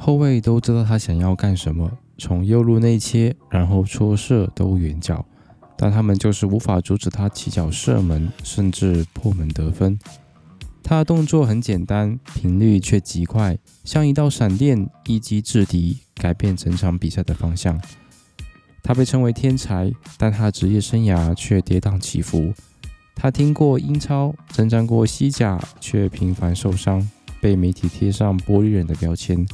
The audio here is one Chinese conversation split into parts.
后卫都知道他想要干什么，从右路内切，然后戳射都远角，但他们就是无法阻止他起脚射门，甚至破门得分。他的动作很简单，频率却极快，像一道闪电，一击制敌，改变整场比赛的方向。他被称为天才，但他的职业生涯却跌宕起伏。他听过英超，征战过西甲，却频繁受伤，被媒体贴上玻璃人的标签。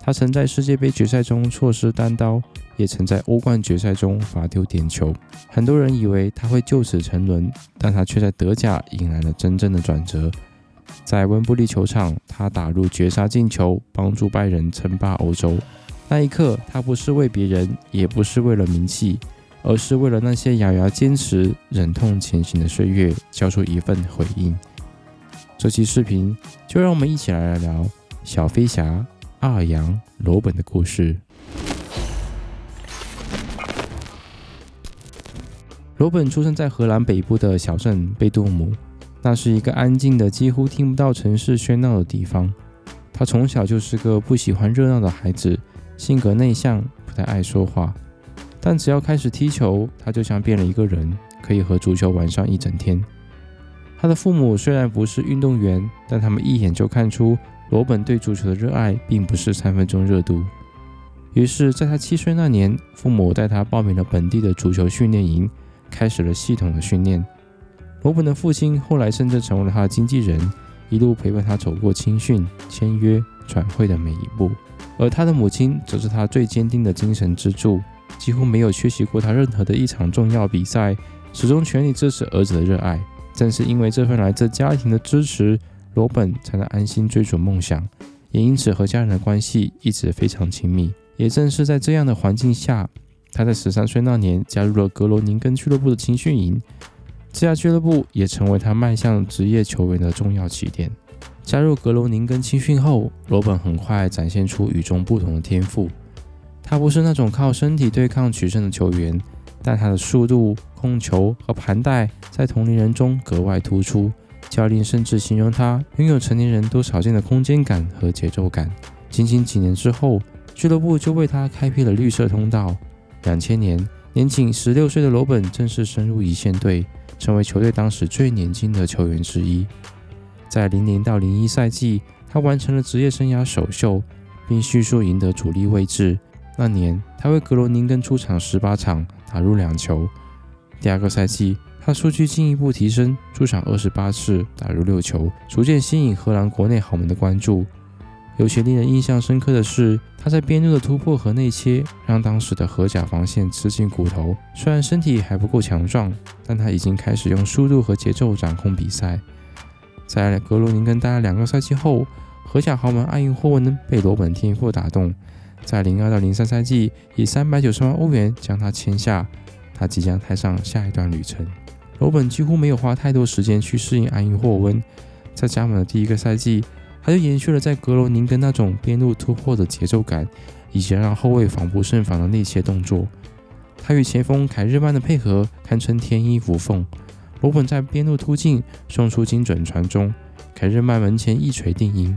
他曾在世界杯决赛中错失单刀，也曾在欧冠决赛中罚丢点球。很多人以为他会就此沉沦，但他却在德甲迎来了真正的转折。在温布利球场，他打入绝杀进球，帮助拜仁称霸欧洲。那一刻，他不是为别人，也不是为了名气，而是为了那些咬牙坚持、忍痛前行的岁月，交出一份回应。这期视频就让我们一起来聊小飞侠阿尔扬罗本的故事。罗本出生在荷兰北部的小镇贝杜姆，那是一个安静的几乎听不到城市喧闹的地方。他从小就是个不喜欢热闹的孩子，性格内向，不太爱说话。但只要开始踢球，他就像变了一个人，可以和足球玩上一整天。他的父母虽然不是运动员，但他们一眼就看出罗本对足球的热爱并不是3分钟热度。于是在他7岁那年，父母带他报名了本地的足球训练营，开始了系统的训练。罗本的父亲后来甚至成为了他的经纪人，一路陪伴他走过青训、签约、转会的每一步。而他的母亲则是他最坚定的精神支柱，几乎没有缺席过他任何的一场重要比赛，始终全力支持儿子的热爱。正是因为这份来自家庭的支持，罗本才能安心追逐梦想，也因此和家人的关系一直非常亲密。也正是在这样的环境下，他在13岁那年加入了格罗宁根俱乐部的青训营，这家俱乐部也成为他迈向职业球员的重要起点。加入格罗宁根青训后，罗本很快展现出与众不同的天赋。他不是那种靠身体对抗取胜的球员，但他的速度、控球和盘带在同龄人中格外突出。教练甚至形容他拥有成年人都少见的空间感和节奏感。仅仅几年之后，俱乐部就为他开辟了绿色通道。2000年，年仅16岁的罗本正式升入一线队，成为球队当时最年轻的球员之一。在00到01赛季，他完成了职业生涯首秀，并迅速赢得主力位置。那年，他为格罗宁根出场18场，打入2球。第二个赛季，他数据进一步提升，出场28次，打入6球，逐渐吸引荷兰国内豪门的关注。尤其令人印象深刻的是，他在边路的突破和内切，让当时的荷甲防线吃尽骨头。虽然身体还不够强壮，但他已经开始用速度和节奏掌控比赛。在格罗宁根待了2个赛季后，荷甲豪门埃因霍温被罗本天赋打动，在02到03赛季以390万欧元将他签下，他即将踏上下一段旅程。罗本几乎没有花太多时间去适应埃因霍温，在加盟的第1个赛季，他就延续了在格罗宁根那种边路突破的节奏感，以及让后卫防不胜防的内切动作。他与前锋凯日曼的配合堪称天衣无缝。罗本在边路突进，送出精准传中，凯日曼门前一锤定音。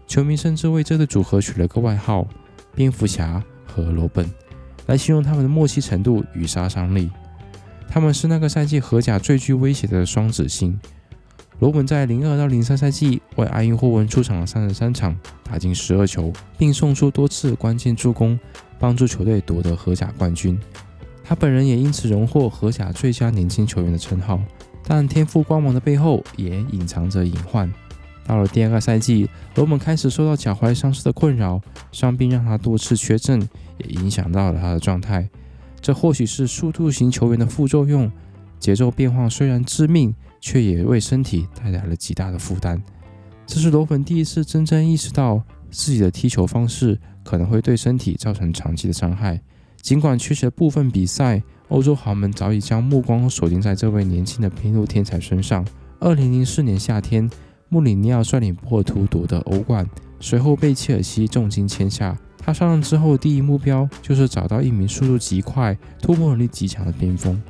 球迷甚至为这对组合取了个外号“蝙蝠侠和罗本”，来形容他们的默契程度与杀伤力。他们是那个赛季荷甲最具威胁的双子星。罗本在02到03赛季为埃因霍温出场了33场，打进12球，并送出多次关键助攻，帮助球队夺得荷甲冠军。他本人也因此荣获荷甲最佳年轻球员的称号。但天赋光芒的背后也隐藏着隐患。到了第2个赛季，罗本开始受到脚踝伤势的困扰，伤病让他多次缺阵，也影响到了他的状态。这或许是速度型球员的副作用，节奏变化虽然致命，却也为身体带来了极大的负担。这是罗本第一次真正意识到自己的踢球方式可能会对身体造成长期的伤害。尽管缺席了部分比赛，欧洲豪门早已将目光锁定在这位年轻的边路天才身上。2004年夏天，穆里尼奥率领波尔图夺得欧冠，随后被切尔西重金签下。他上任之后第一目标就是找到一名速度极快、突破能力极强的边锋。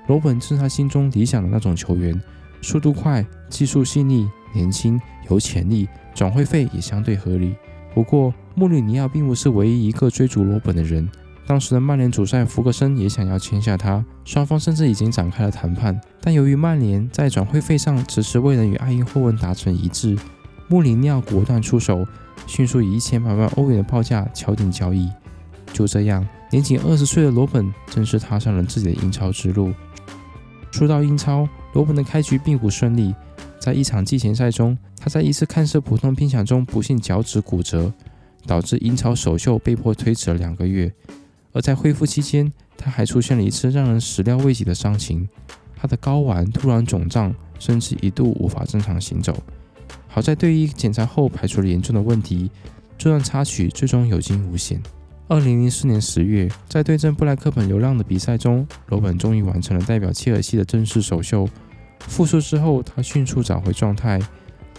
罗本是他心中理想的那种球员，速度快、技术细腻、年轻、有潜力，转会费也相对合理。不过，穆里尼奥并不是唯一一个追逐罗本的人，当时的曼联主帅福格森也想要签下他，双方甚至已经展开了谈判，但由于曼联在转会费上迟迟未能与埃因霍温达成一致，穆里尼奥果断出手，迅速以1800万欧元的报价敲定交易。就这样，年仅20岁的罗本正式踏上了自己的英超之路。说到英超，罗本的开局并不顺利，在一场季前赛中，他在一次看似普通拼抢中不幸脚趾骨折，导致英超首秀被迫推迟了2个月。而在恢复期间，他还出现了一次让人始料未及的伤情，他的睾丸突然肿胀，甚至一度无法正常行走。好在队医检查后排除了严重的问题，这段插曲最终有惊无险。2004年10月，在对阵布莱克本流浪的比赛中，罗本终于完成了代表切尔西的正式首秀。复出之后，他迅速找回状态，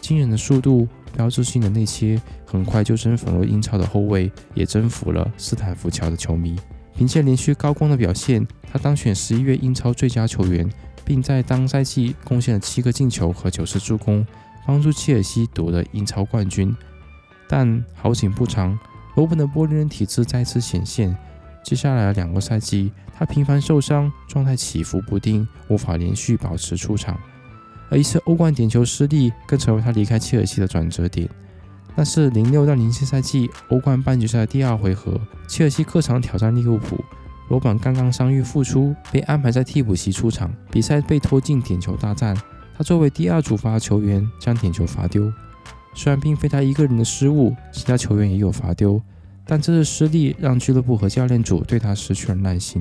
惊人的速度、标志性的内切，很快就征服了英超的后卫，也征服了斯坦福桥的球迷。凭借连续高光的表现，他当选11月英超最佳球员，并在当赛季贡献了7个进球和9次助攻，帮助切尔西夺得英超冠军。但好景不长，罗本的玻璃人体质再次显现。接下来的2个赛季，他频繁受伤，状态起伏不定，无法连续保持出场。而一次欧冠点球失利，更成为他离开切尔西的转折点。那是06到07赛季欧冠半决赛的第2回合，切尔西客场挑战利物浦，罗本刚刚伤愈复出，被安排在替补席出场，比赛被拖进点球大战。他作为第2主罚球员，将点球罚丢。虽然并非他一个人的失误，其他球员也有罚丢，但这次失利让俱乐部和教练组对他失去了耐心。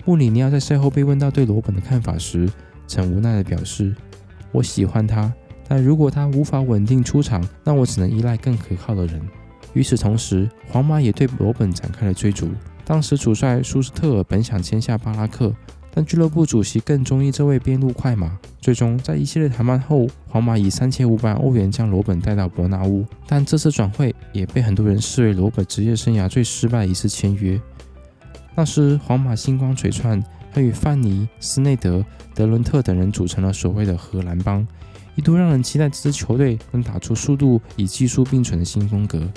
穆里尼奥在赛后被问到对罗本的看法时，曾无奈地表示：“我喜欢他，但如果他无法稳定出场，那我只能依赖更可靠的人。”与此同时，皇马也对罗本展开了追逐。当时主帅舒斯特尔本想签下巴拉克，但俱乐部主席更中意这位边路快马。最终，在一系列谈判后，皇马以3500万欧元将罗本带到伯纳乌，但这次转会也被很多人视为罗本职业生涯最失败的一次签约。那时，皇马星光璀璨，他与范尼、斯内德、德伦特等人组成了所谓的荷兰帮，一度让人期待这支球队能打出速度与技术并存的新风格。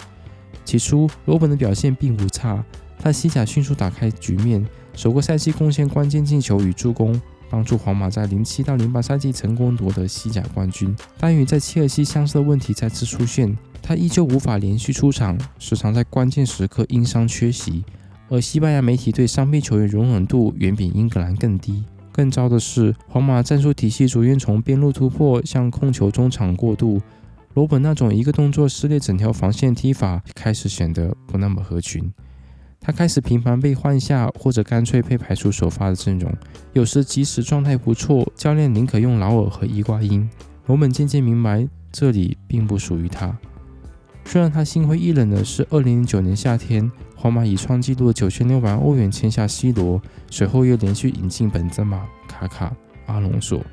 起初，罗本的表现并不差，他西甲迅速打开局面，首个赛季贡献关键进球与助攻，帮助皇马在07到08赛季成功夺得西甲冠军。但与在切尔西相似的问题再次出现，他依旧无法连续出场，时常在关键时刻因伤缺席。而西班牙媒体对伤病球员容忍度远比英格兰更低。更糟的是，皇马战术体系逐渐从边路突破向控球中场过渡，罗本那种一个动作撕裂整条防线踢法开始显得不那么合群。他开始频繁被换下，或者干脆被排除首发的阵容。有时即使状态不错，教练宁可用劳尔和伊瓜因。罗本渐渐明白，这里并不属于他。虽然他心灰意冷的是2009年夏天，皇马以创纪录的9600万欧元签下 C 罗，随后又连续引进本泽马、卡卡、阿隆索，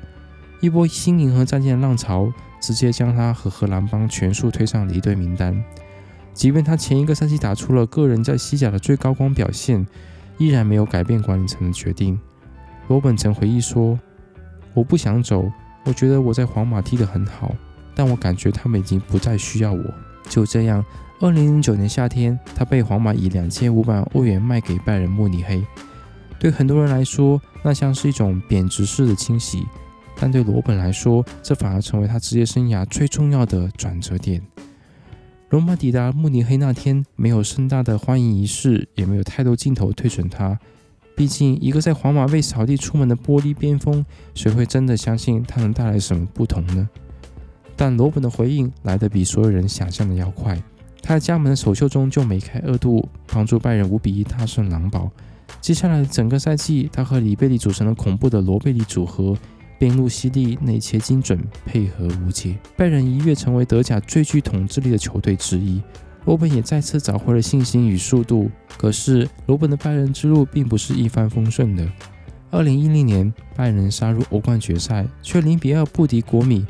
一波新银河战舰的浪潮直接将他和荷兰帮全数推上离队名单。即便他前一个赛季打出了个人在西甲的最高光表现，依然没有改变管理层的决定。罗本曾回忆说：“我不想走，我觉得我在皇马踢得很好，但我感觉他们已经不再需要我。”就这样，2009年夏天，他被皇马以2500万欧元卖给拜仁慕尼黑。对很多人来说，那像是一种贬值式的清洗，但对罗本来说，这反而成为他职业生涯最重要的转折点。罗马抵达慕尼黑那天，没有盛大的欢迎仪式，也没有太多镜头推准他。毕竟，一个在皇马被扫地出门的玻璃边锋，谁会真的相信他能带来什么不同呢？但罗本的回应来得比所有人想象的要快。他在加盟的首秀中就梅开2度，帮助拜仁5-1大胜狼堡。接下来的整个赛季，他和里贝利组成了恐怖的罗贝利组合，边路犀利，内切精准，配合无解。拜仁一跃成为德甲最具统治力的球队之一。罗本也再次找回了信心与速度。可是，罗本的拜仁之路并不是一帆风顺的。2010年，拜仁杀入欧冠决赛，却0-2不敌国米。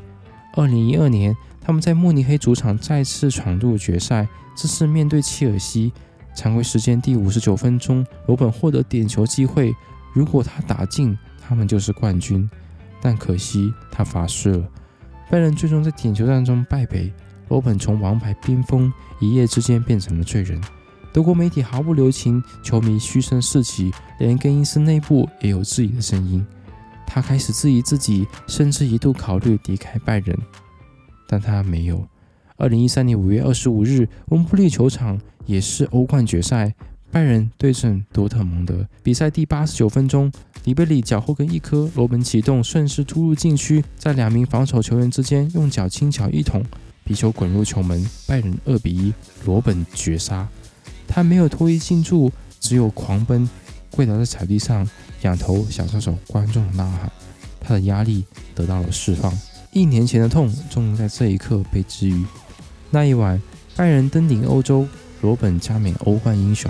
2012年，他们在慕尼黑主场再次闯入决赛，这次面对切尔西。常规时间第59分钟，罗本获得点球机会，如果他打进，他们就是冠军。但可惜他罚失了，拜仁最终在点球战中败北。罗本从王牌边锋一夜之间变成了罪人。德国媒体毫不留情，球迷嘘声四起，连更衣室内部也有质疑的声音。他开始质疑自己，甚至一度考虑离开拜仁，但他没有。2013年5月25日，温布利球场也是欧冠决赛，拜仁对阵多特蒙德。比赛第89分钟，里贝里脚后跟一颗，罗本启动，顺势突入禁区，在2名防守球员之间用脚轻巧一捅，皮球滚入球门，拜仁2-1，罗本绝杀。他没有脱衣庆祝，只有狂奔，跪倒在草地上，仰头享受观众的呐喊。他的压力得到了释放，1年前的痛终于在这一刻被治愈。那一晚，拜仁登顶欧洲，罗本加冕欧冠英雄。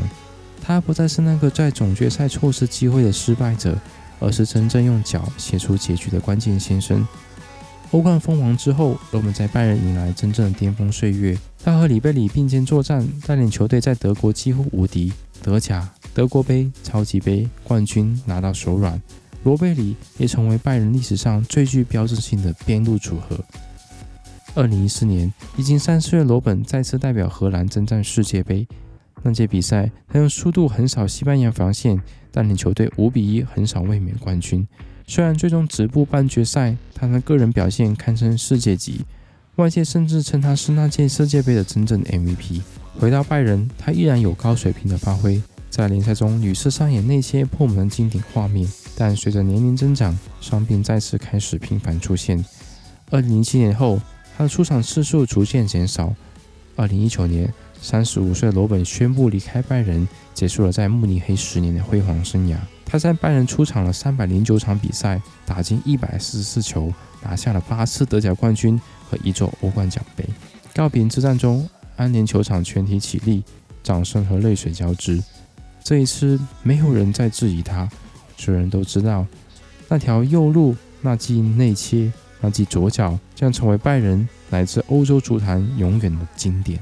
他不再是那个在总决赛错失机会的失败者，而是真正用脚写出结局的关键先生。欧冠封王之后，罗本在拜仁迎来真正的巅峰岁月。他和里贝里并肩作战，带领球队在德国几乎无敌，德甲、德国杯、超级杯冠军拿到手软。罗贝里也成为拜仁历史上最具标志性的边路组合。2014年，已经30岁的罗本再次代表荷兰征战世界杯。那届比赛，他用速度横扫西班牙防线，带领球队5-1横扫卫冕冠军。虽然最终止步半决赛，他的个人表现堪称世界级，外界甚至称他是那届世界杯的真正 MVP。回到拜仁，他依然有高水平的发挥，在联赛中屡次上演内切破门的经典画面。但随着年龄增长，伤病再次开始频繁出现。2007年后，他的出场次数逐渐减少。2019年，35岁的罗本宣布离开拜仁，结束了在慕尼黑10年的辉煌生涯。他在拜仁出场了309场比赛，打进144球，拿下了8次德甲冠军和1座欧冠奖杯。告别之战中，安联球场全体起立，掌声和泪水交织。这一次，没有人再质疑他，所有人都知道，那条右路，那记内切，那记左脚，将成为拜仁乃至欧洲足坛永远的经典。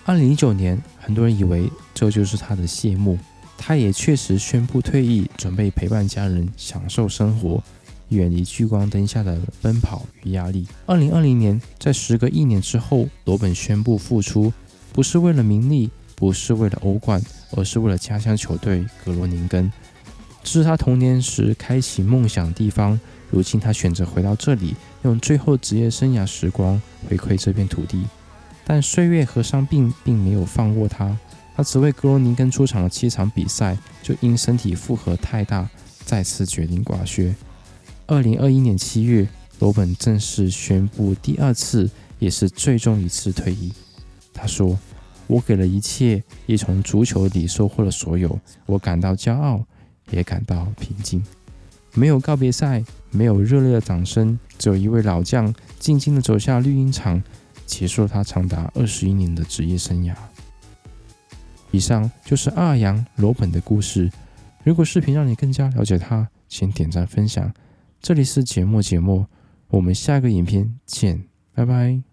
2019年，很多人以为这就是他的谢幕，他也确实宣布退役，准备陪伴家人，享受生活，远离聚光灯下的奔跑与压力。2020年，在10个1年之后，罗本宣布复出，不是为了名利，不是为了欧冠，而是为了家乡球队格罗宁根。这是他童年时开启梦想的地方，如今他选择回到这里，用最后职业生涯时光回馈这片土地。但岁月和伤病并没有放过他，他只为格罗宁根出场了7场比赛，就因身体负荷太大，再次决定挂靴。2021年7月，罗本正式宣布第2次也是最终一次退役。他说：“我给了一切，也从足球里收获了所有，我感到骄傲，也感到平静。”没有告别赛，没有热烈的掌声，只有一位老将静静地走下绿茵场，结束了他长达21年的职业生涯。以上就是阿尔扬·罗本的故事。如果视频让你更加了解他，请点赞分享。这里是节目，我们下个影片见，拜拜。